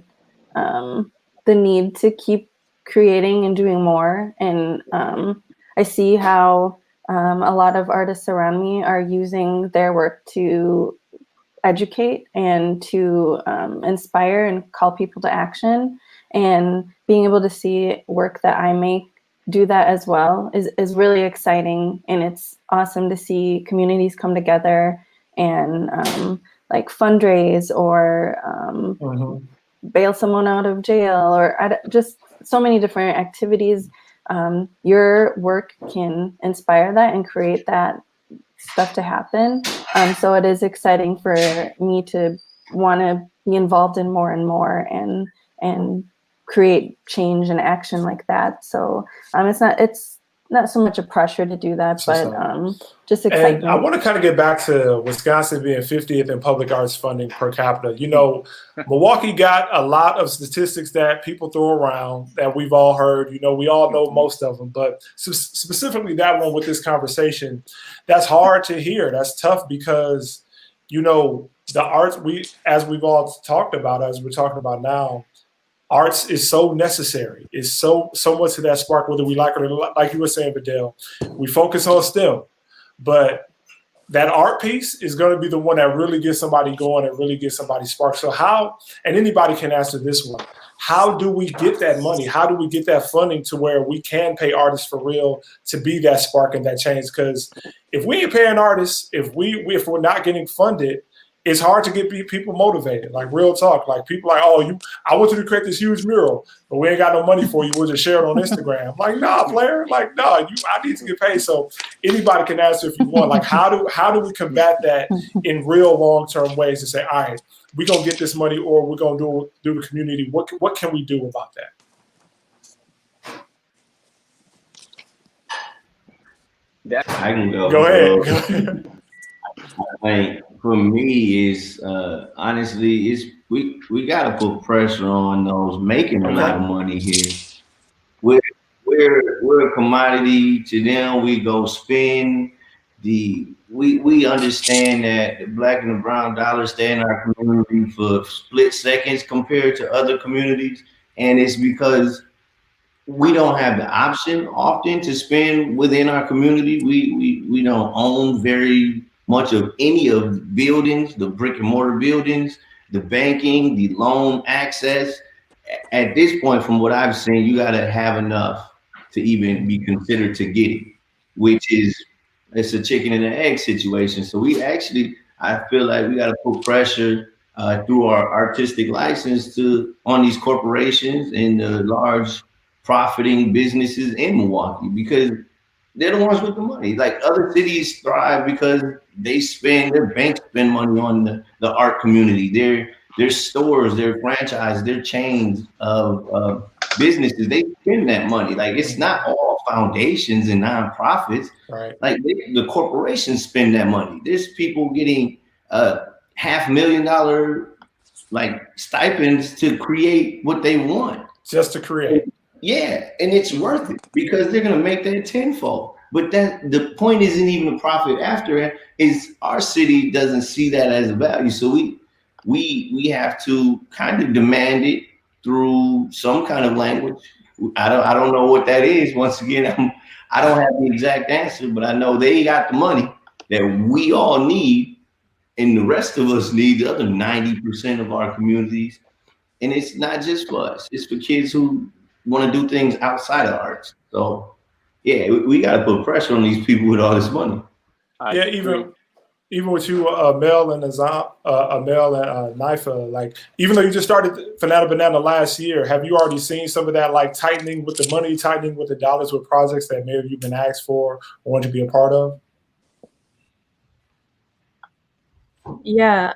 S3: need to keep creating and doing more. And I see how a lot of artists around me are using their work to educate and to inspire and call people to action. And being able to see work that I make do that as well is really exciting. And it's awesome to see communities come together and like fundraise or bail someone out of jail, or just so many different activities. Your work can inspire that and create that stuff to happen. So it is exciting for me to want to be involved in more and more and create change and action like that. So it's not so much a pressure to do that, but just excitement.
S2: And I want to kind of get back to Wisconsin being 50th in public arts funding per capita. You know, Milwaukee got a lot of statistics that people throw around that we've all heard. You know, we all know most of them, but specifically that one with this conversation, that's hard to hear. That's tough because, you know, the arts, as we've all talked about, as we're talking about now, arts is so necessary. It's so much to that spark, whether we like it or not. Like you were saying, Vidal, we focus on STEM, but that art piece is going to be the one that really gets somebody going and really gets somebody sparked. So how, and anybody can answer this one, how do we get that money? How do we get that funding to where we can pay artists for real to be that spark and that change? Because if we ain't paying artists, if we're not getting funded, it's hard to get people motivated. Like, real talk. Like, people like, oh, I want you to create this huge mural, but we ain't got no money for you. We'll just share it on Instagram. Like, nah, player. Like, nah, I need to get paid. So anybody can answer if you want. Like, how do we combat that in real long-term ways to say, all right, we're gonna get this money, or we're gonna do the community. What can we do about that?
S4: I can go.
S2: Go ahead.
S4: Like, for me, is honestly, we gotta put pressure on those making a lot of money here. We're a commodity to them. We go spend we understand that the black and the brown dollar stay in our community for split seconds compared to other communities, and it's because we don't have the option often to spend within our community. We don't own very much of any of the buildings, the brick and mortar buildings, the banking, the loan access. At this point, from what I've seen, you got to have enough to even be considered to get it, which is, it's a chicken and an egg situation. So I feel like we got to put pressure through our artistic license on these corporations and the large profiting businesses in Milwaukee, because they're the ones with the money. Like, other cities thrive because their banks spend money on the art community. Their stores, their franchises, their chains of businesses, they spend that money. Like, it's not all foundations and nonprofits.
S2: Right.
S4: Like, the corporations spend that money. There's people getting $500,000 like stipends to create what they want.
S2: Just to create.
S4: Yeah, and it's worth it because they're gonna make that tenfold. But the point isn't even the profit after it. Is our city doesn't see that as a value, so we have to kind of demand it through some kind of language. I don't know what that is. Once again, I don't have the exact answer, but I know they got the money that we all need, and the rest of us need, the other 90% of our communities. And it's not just for us; it's for kids who want to do things outside of arts. So yeah, we got to put pressure on these people with all this money.
S2: Yeah, even with you, Mel and Mel and Nifa, like, even though you just started Fanata Banana last year, have you already seen some of that, like, tightening with the money, tightening with the dollars, with projects that maybe you've been asked for or want to be a part of?
S7: Yeah.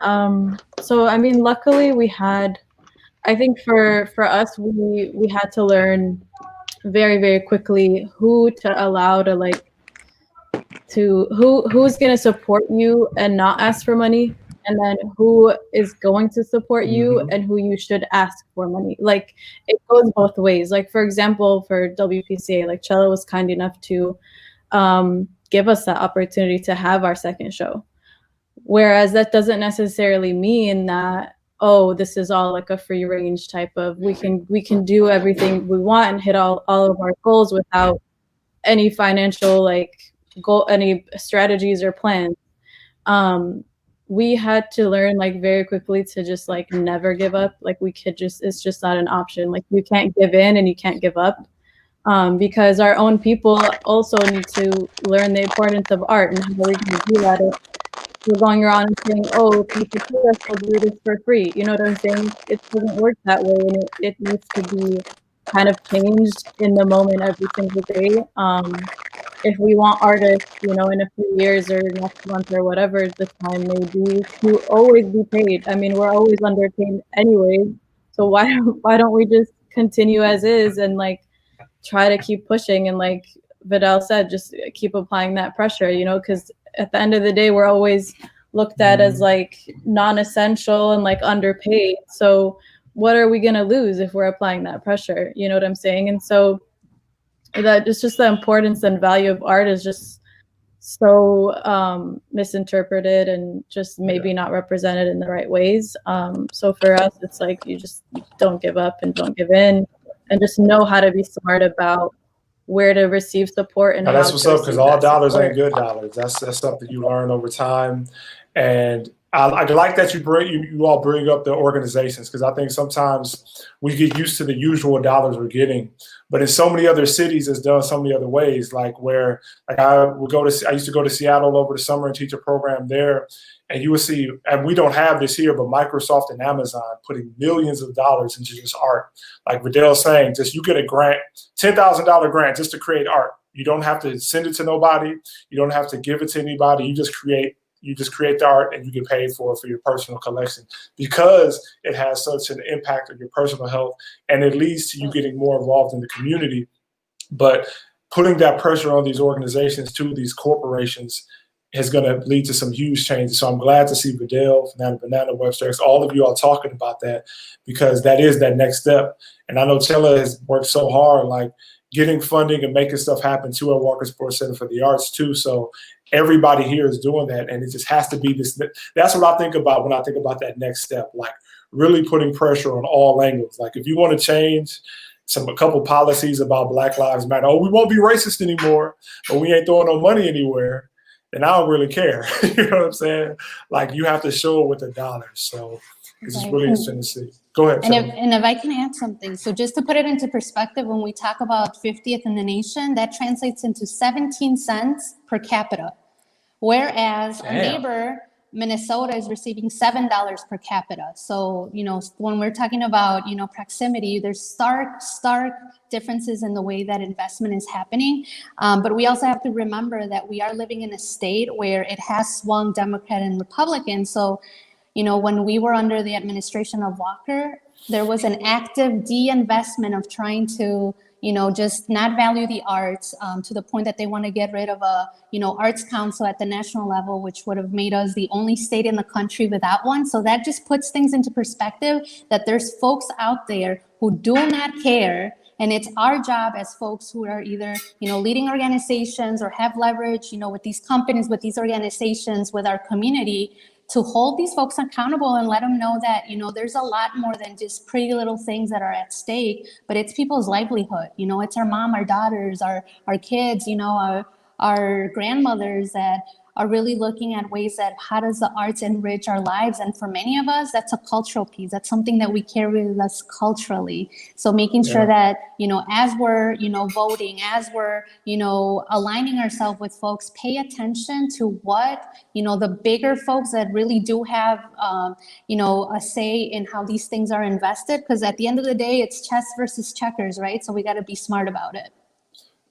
S7: So I mean, luckily we had, I think for us, we had to learn very, very quickly who to allow to, like, who's going to support you and not ask for money, and then who is going to support you and who you should ask for money. Like, it goes both ways. Like, for example, for WPCA, like, Chella was kind enough to give us that opportunity to have our second show. Whereas that doesn't necessarily mean that, oh, this is all like a free range type of, we can do everything we want and hit all of our goals without any financial, like, any strategies or plans. We had to learn, like, very quickly to just, like, never give up. Like, it's just not an option. Like, you can't give in and you can't give up, because our own people also need to learn the importance of art, and how we can do that. We're going around and saying, oh, if you support us, we'll do this for free. You know what I'm saying? It doesn't work that way, and it needs to be kind of changed in the moment every single day. If we want artists, you know, in a few years or next month or whatever the time may be, to always be paid. I mean, we're always underpaid anyway. So why don't we just continue as is and, like, try to keep pushing, and, like Vidal said, just keep applying that pressure, you know, because at the end of the day, we're always looked at as, like, non-essential and, like, underpaid. So what are we going to lose if we're applying that pressure? You know what I'm saying? And so that it's just the importance and value of art is just so misinterpreted and just maybe not represented in the right ways. So for us, it's like, you just don't give up and don't give in, and just know how to be smart about where to receive support. And
S2: that's what's up, because all dollars ain't good dollars. That's something you learn over time. And I like that you all bring up the organizations, because I think sometimes we get used to the usual dollars we're getting, but in so many other cities it's done so many other ways. I used to go to Seattle over the summer and teach a program there, and you would see, and we don't have this here, but Microsoft and Amazon putting millions of dollars into just art. Like Vidal's saying, just you get a grant, $10,000 grant just to create art. You don't have to send it to nobody. You don't have to give it to anybody. You just create the art and you get paid for it for your personal collection, because it has such an impact on your personal health, and it leads to you getting more involved in the community. But putting that pressure on these organizations, to these corporations, is going to lead to some huge changes. So I'm glad to see Vidal, Banana, Webster X, all of you all talking about that, because that is that next step. And I know Chella has worked so hard, like getting funding and making stuff happen to our Walker Sports Center for the Arts too. So everybody here is doing that, and it just has to be this. That's what I think about when I think about that next step, like really putting pressure on all angles. Like if you want to change a couple policies about Black Lives Matter, we won't be racist anymore, but we ain't throwing no money anywhere, then I don't really care. You know what I'm saying? Like you have to show it with the dollars. So it's just really interesting to see. Go ahead.
S6: And if I can add something, so just to put it into perspective, when we talk about 50th in the nation, that translates into 17 cents per capita. Whereas our neighbor, Minnesota, is receiving $7 per capita. So, when we're talking about, proximity, there's stark differences in the way that investment is happening. But we also have to remember that we are living in a state where it has swung Democrat and Republican. So, when we were under the administration of Walker, there was an active de-investment of trying to, just not value the arts, to the point that they want to get rid of a, arts council at the national level, which would have made us the only state in the country without one. So that just puts things into perspective, that there's folks out there who do not care. And it's our job as folks who are either, leading organizations or have leverage, with these companies, with these organizations, with our community, to hold these folks accountable and let them know that, there's a lot more than just pretty little things that are at stake, but it's people's livelihood. It's our mom, our daughters, our kids, our grandmothers that are really looking at ways that how does the arts enrich our lives? And for many of us, that's a cultural piece. That's something that we carry with us culturally. So making sure that, as we're, voting, as we're, aligning ourselves with folks, pay attention to what, the bigger folks that really do have, a say in how these things are invested. Because at the end of the day, it's chess versus checkers, right? So we got to be smart about it.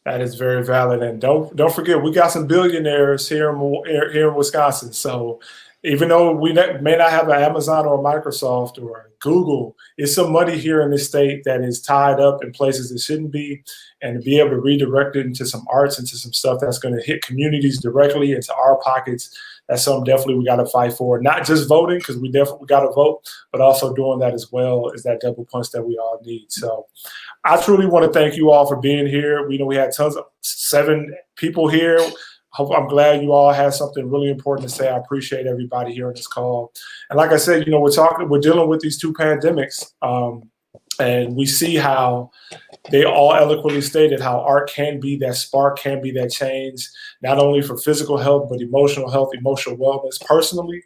S2: That is very valid, and don't forget, we got some billionaires here in Wisconsin. So even though we may not have an Amazon or a Microsoft or Google, it's some money here in this state that is tied up in places it shouldn't be, and to be able to redirect it into some arts, into some stuff that's going to hit communities directly into our pockets. That's something definitely we got to fight for. Not just voting, because we definitely got to vote, but also doing that as well is that double punch that we all need. So I truly want to thank you all for being here. We had 7 people here. I'm glad you all had something really important to say. I appreciate everybody here on this call. And like I said, we're dealing with these 2 pandemics, and we see how they all eloquently stated how art can be that spark, can be that change, not only for physical health, but emotional health, emotional wellness personally,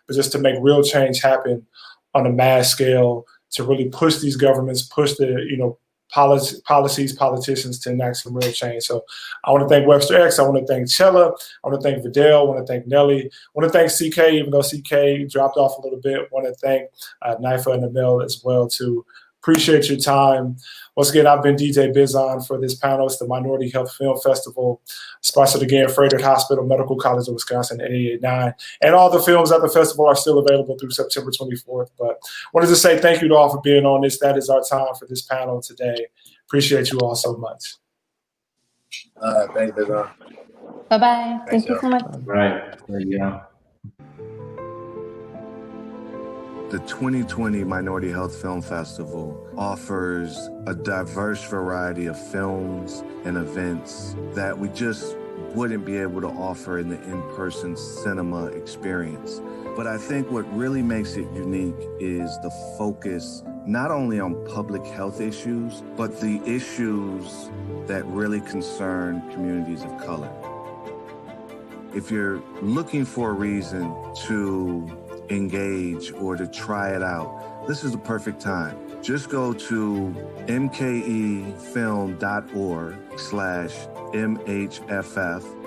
S2: but just to make real change happen on a mass scale, to really push these governments, push the, policies, politicians to enact some real change. So I want to thank Webster X. I want to thank Chella. I want to thank Vidal. I want to thank Nelly. I want to thank CK, even though CK dropped off a little bit. I want to thank Nifa and Emil as well, too. Appreciate your time. Once again, I've been DJ Bizon for this panel. It's the Minority Health Film Festival, sponsored again, Frederick Hospital, Medical College of Wisconsin, 889. And all the films at the festival are still available through September 24th. But wanted to say thank you to all for being on this. That is our time for this panel today. Appreciate you all so much.
S5: Thanks, Bizon.
S6: Bye-bye.
S3: Thank you so much.
S4: Right. Yeah.
S1: The 2020 Minority Health Film Festival offers a diverse variety of films and events that we just wouldn't be able to offer in the in-person cinema experience. But I think what really makes it unique is the focus not only on public health issues, but the issues that really concern communities of color. If you're looking for a reason to engage or to try it out, this is the perfect time. Just go to mkefilm.org/MHFF